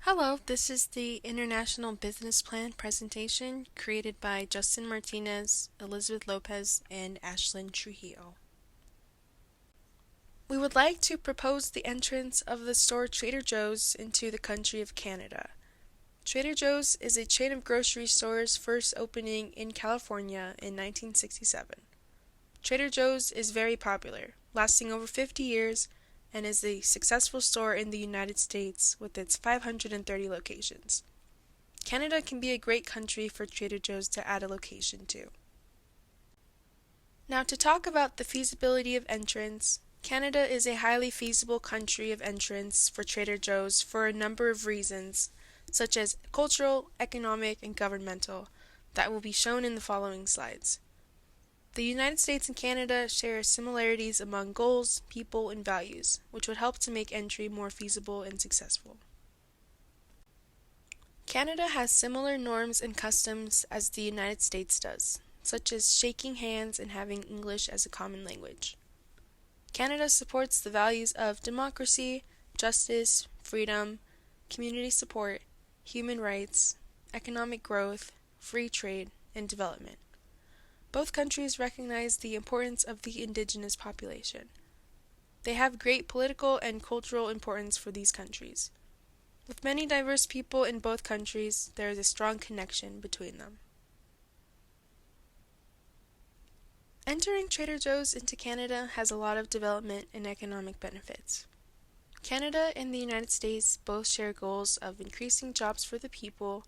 Hello, this is the International Business Plan presentation created by Justin Martinez, Elizabeth Lopez, and Ashlynn Trujillo. We would like to propose the entrance of the store Trader Joe's into the country of Canada. Trader Joe's is a chain of grocery stores first opening in California in 1967. Trader Joe's is very popular, lasting over 50 years, and is a successful store in the United States with its 530 locations. Canada can be a great country for Trader Joe's to add a location to. Now, to talk about the feasibility of entrance, Canada is a highly feasible country of entrance for Trader Joe's for a number of reasons, such as cultural, economic, and governmental, that will be shown in the following slides. The United States and Canada share similarities among goals, people, and values, which would help to make entry more feasible and successful. Canada has similar norms and customs as the United States does, such as shaking hands and having English as a common language. Canada supports the values of democracy, justice, freedom, community support, human rights, economic growth, free trade, and development. Both countries recognize the importance of the indigenous population. They have great political and cultural importance for these countries. With many diverse people in both countries, there is a strong connection between them. Entering Trader Joe's into Canada has a lot of development and economic benefits. Canada and the United States both share goals of increasing jobs for the people,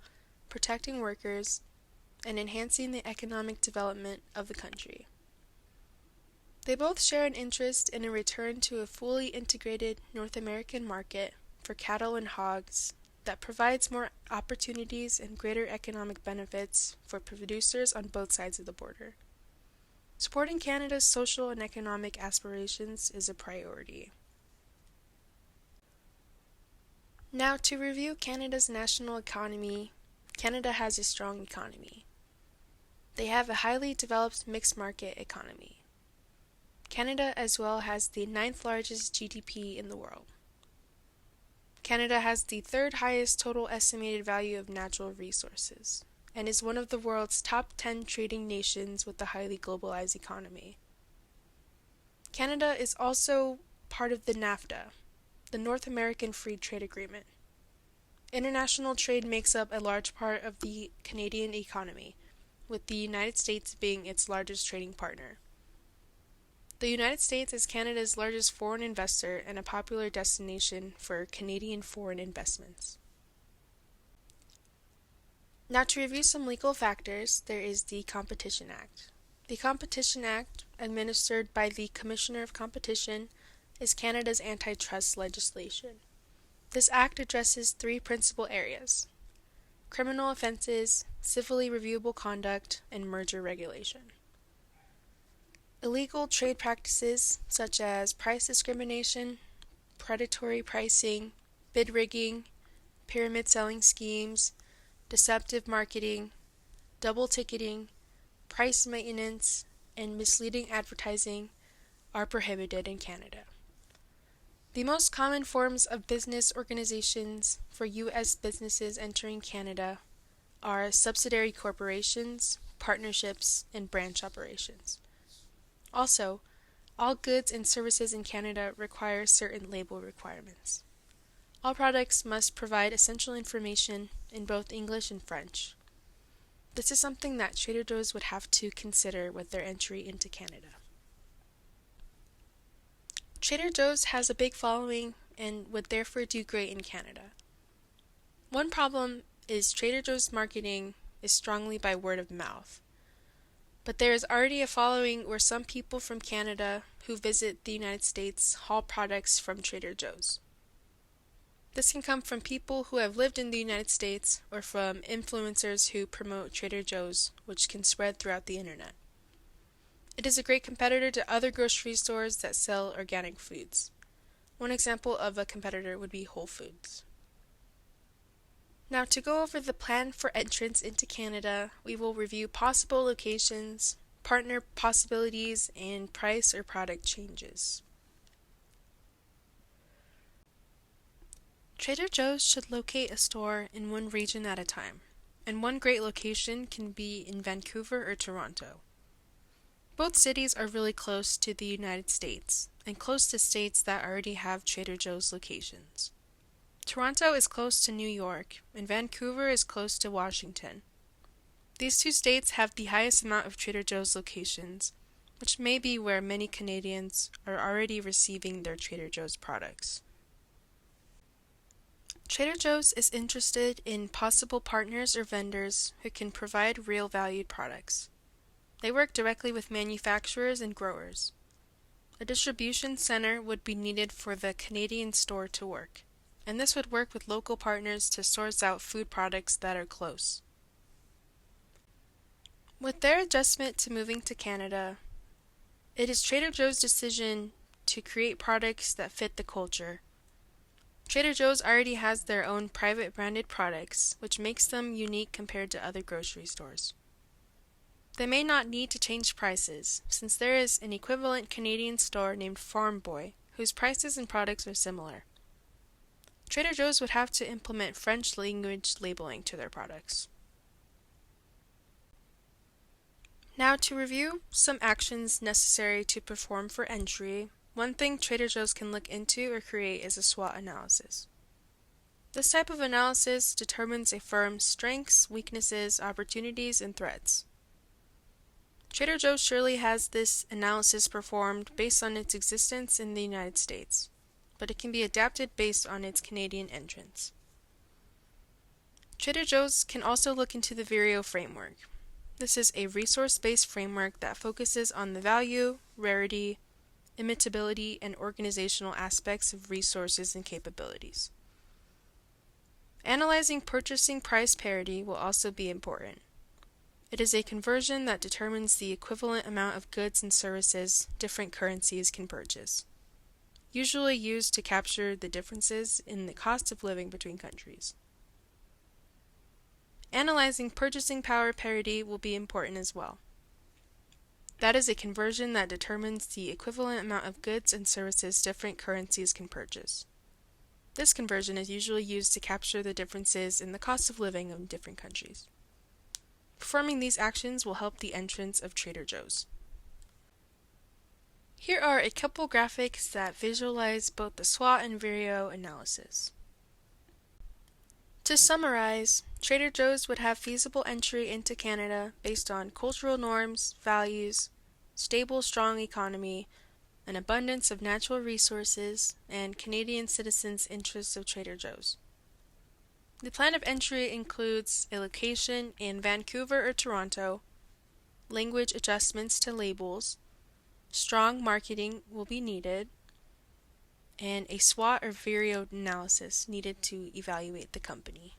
protecting workers, and enhancing the economic development of the country. They both share an interest in a return to a fully integrated North American market for cattle and hogs that provides more opportunities and greater economic benefits for producers on both sides of the border. Supporting Canada's social and economic aspirations is a priority. Now, to review Canada's national economy, Canada has a strong economy. They have a highly developed mixed market economy. Canada as well has the 9th largest GDP in the world. Canada has the 3rd highest total estimated value of natural resources, and is one of the world's top 10 trading nations with a highly globalized economy. Canada is also part of the NAFTA, the North American Free Trade Agreement. International trade makes up a large part of the Canadian economy, with the United States being its largest trading partner. The United States is Canada's largest foreign investor and a popular destination for Canadian foreign investments. Now, to review some legal factors, there is the Competition Act. The Competition Act, administered by the Commissioner of Competition, is Canada's antitrust legislation. This act addresses 3 principal areas: criminal offenses, civilly reviewable conduct, and merger regulation. Illegal trade practices such as price discrimination, predatory pricing, bid rigging, pyramid selling schemes, deceptive marketing, double ticketing, price maintenance, and misleading advertising are prohibited in Canada. The most common forms of business organizations for U.S. businesses entering Canada are subsidiary corporations, partnerships, and branch operations. Also, all goods and services in Canada require certain label requirements. All products must provide essential information in both English and French. This is something that Trader Joe's would have to consider with their entry into Canada. Trader Joe's has a big following and would therefore do great in Canada. One problem is Trader Joe's marketing is strongly by word of mouth. But there is already a following where some people from Canada who visit the United States haul products from Trader Joe's. This can come from people who have lived in the United States or from influencers who promote Trader Joe's, which can spread throughout the internet. It is a great competitor to other grocery stores that sell organic foods. One example of a competitor would be Whole Foods. Now, to go over the plan for entrance into Canada, we will review possible locations, partner possibilities, and price or product changes. Trader Joe's should locate a store in one region at a time, and one great location can be in Vancouver or Toronto. Both cities are really close to the United States, and close to states that already have Trader Joe's locations. Toronto is close to New York, and Vancouver is close to Washington. These two states have the highest amount of Trader Joe's locations, which may be where many Canadians are already receiving their Trader Joe's products. Trader Joe's is interested in possible partners or vendors who can provide real valued products. They work directly with manufacturers and growers. A distribution center would be needed for the Canadian store to work, and this would work with local partners to source out food products that are close. With their adjustment to moving to Canada, it is Trader Joe's decision to create products that fit the culture. Trader Joe's already has their own private branded products, which makes them unique compared to other grocery stores. They may not need to change prices, since there is an equivalent Canadian store named Farm Boy, whose prices and products are similar. Trader Joe's would have to implement French language labeling to their products. Now to review some actions necessary to perform for entry, one thing Trader Joe's can look into or create is a SWOT analysis. This type of analysis determines a firm's strengths, weaknesses, opportunities, and threats. Trader Joe's surely has this analysis performed based on its existence in the United States, but it can be adapted based on its Canadian entrance. Trader Joe's can also look into the Vireo framework. This is a resource-based framework that focuses on the value, rarity, imitability, and organizational aspects of resources and capabilities. Analyzing purchasing price parity will also be important. It is a conversion that determines the equivalent amount of goods and services different currencies can purchase, usually used to capture the differences in the cost of living between countries. Analyzing purchasing power parity will be important as well. That is a conversion that determines the equivalent amount of goods and services different currencies can purchase. This conversion is usually used to capture the differences in the cost of living of different countries. Performing these actions will help the entrance of Trader Joe's. Here are a couple graphics that visualize both the SWOT and Vireo analysis. To summarize, Trader Joe's would have feasible entry into Canada based on cultural norms, values, stable, strong economy, an abundance of natural resources, and Canadian citizens' interests of Trader Joe's. The plan of entry includes a location in Vancouver or Toronto, language adjustments to labels, strong marketing will be needed, and a SWOT or Vireo analysis needed to evaluate the company.